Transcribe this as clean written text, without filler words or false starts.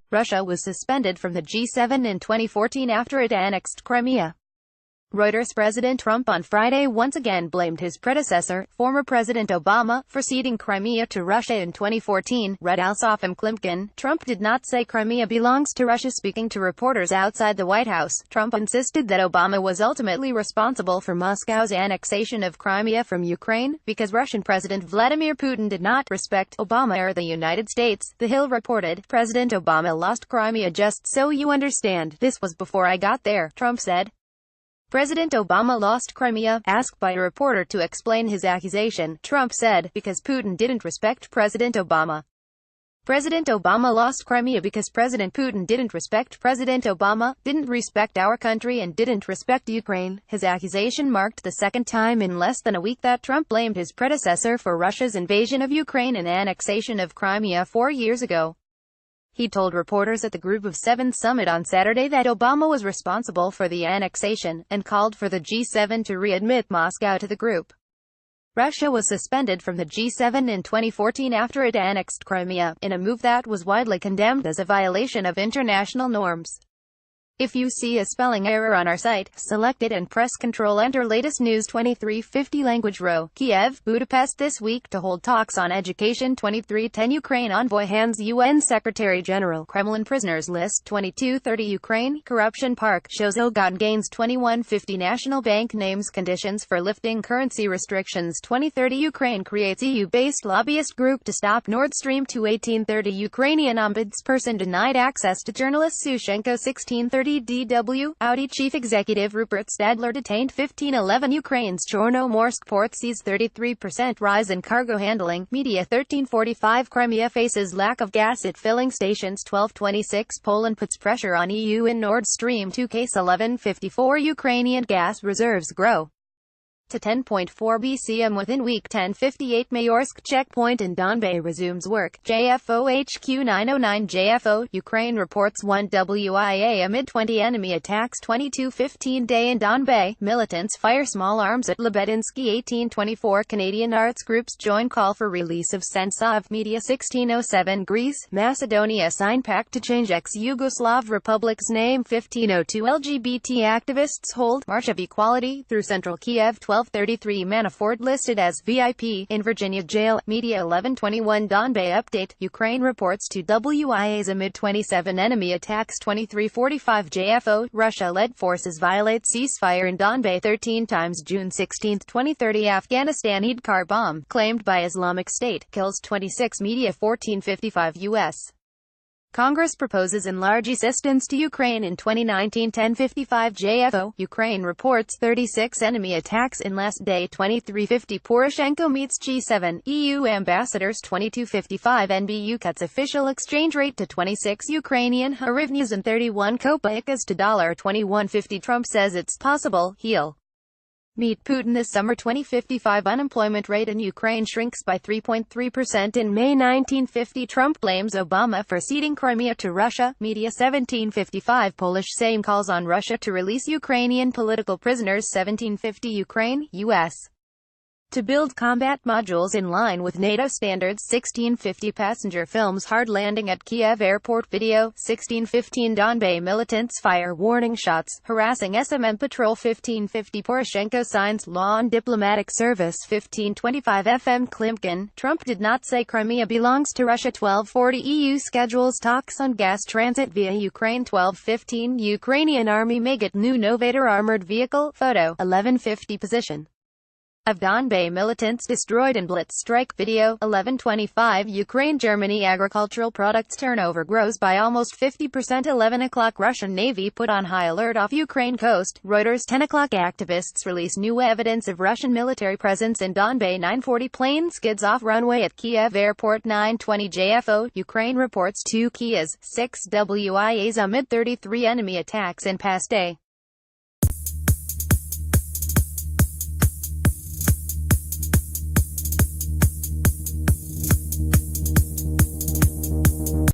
Russia was suspended from the G7 in 2014 after it annexed Crimea. Reuters. President Trump on Friday once again blamed his predecessor, former President Obama, for ceding Crimea to Russia in 2014, read Alsofim Klimkin. Trump did not say Crimea belongs to Russia. Speaking to reporters outside the White House, Trump insisted that Obama was ultimately responsible for Moscow's annexation of Crimea from Ukraine, because Russian President Vladimir Putin did not respect Obama or the United States. The Hill reported, President Obama lost Crimea. Just so you understand, this was before I got there, Trump said. President Obama lost Crimea. Asked by a reporter to explain his accusation, Trump said, because Putin didn't respect President Obama. President Obama lost Crimea because President Putin didn't respect President Obama, didn't respect our country and didn't respect Ukraine. His accusation marked the second time in less than a week that Trump blamed his predecessor for Russia's invasion of Ukraine and annexation of Crimea 4 years ago. He told reporters at the Group of Seven summit on Saturday that Obama was responsible for the annexation, and called for the G7 to readmit Moscow to the group. Russia was suspended from the G7 in 2014 after it annexed Crimea, in a move that was widely condemned as a violation of international norms. If you see a spelling error on our site, select it and press Ctrl Enter. Latest news 2350 language row. Kiev, Budapest this week to hold talks on education. 2310 Ukraine envoy hands UN Secretary General Kremlin prisoners list. 2230 Ukraine, corruption park shows Ogon gains. 2150 National Bank names conditions for lifting currency restrictions. 2030 Ukraine creates EU-based lobbyist group to stop Nord Stream 2. 1830 Ukrainian ombudsperson denied access to journalist Sushenko. 1630 DW, Audi chief executive Rupert Stadler detained. 1511 Ukraine's Chornomorsk port sees 33% rise in cargo handling. Media. 1345 Crimea faces lack of gas at filling stations. 1226 Poland puts pressure on EU in Nord Stream 2 case. 1154 Ukrainian gas reserves grow to 10.4 bcm within week. 1058 Mayorsk checkpoint in Donbay resumes work. JFO HQ 909 JFO, Ukraine reports 1 WIA amid 20 enemy attacks. 2215 day in Donbay, militants fire small arms at Lebedinsky. 1824 Canadian arts groups join call for release of Sentsov. Media. 1607 Greece, Macedonia sign pact to change ex-Yugoslav republic's name. 1502 LGBT activists hold March of Equality through central Kiev. 1233 Manafort listed as VIP in Virginia jail. Media. 1121 Donbay update, Ukraine reports 2 WIAs amid 27 enemy attacks. 2345 JFO, Russia-led forces violate ceasefire in Donbay 13 times. June 16, 2030 Afghanistan Eid car bomb, claimed by Islamic State, kills 26. Media. 1455 U.S. Congress proposes enlarge assistance to Ukraine in 2019. 1055 JFO, Ukraine reports 36 enemy attacks in last day. 2350 Poroshenko meets G7, EU ambassadors. 2255 NBU cuts official exchange rate to 26 Ukrainian hryvnias and 31 kopecks to $21.50. Trump says it's possible he'll meet Putin this summer. 2055 unemployment rate in Ukraine shrinks by 3.3% in May. 1950 Trump blames Obama for ceding Crimea to Russia. Media. 1755 Polish Sejm calls on Russia to release Ukrainian political prisoners. 1750 Ukraine, U.S. to build combat modules in line with NATO standards. 1650 passenger films hard landing at Kiev airport. Video. 1615 Donbay militants fire warning shots, harassing SMM patrol. 1550 Poroshenko signs law on diplomatic service. 1525 FM Klimkin, Trump did not say Crimea belongs to Russia. 1240 EU schedules talks on gas transit via Ukraine. 1215 Ukrainian army may get new Novator armored vehicle. Photo. 1150 position of Donbay militants destroyed in blitz strike. Video. 1125 Ukraine-Germany agricultural products turnover grows by almost 50%. 11 o'clock Russian Navy put on high alert off Ukraine coast. Reuters. 10 o'clock activists release new evidence of Russian military presence in Donbay. 940 plane skids off runway at Kiev airport. 920 JFO, Ukraine reports 2 Kias, 6 WIAs amid 33 enemy attacks in past day.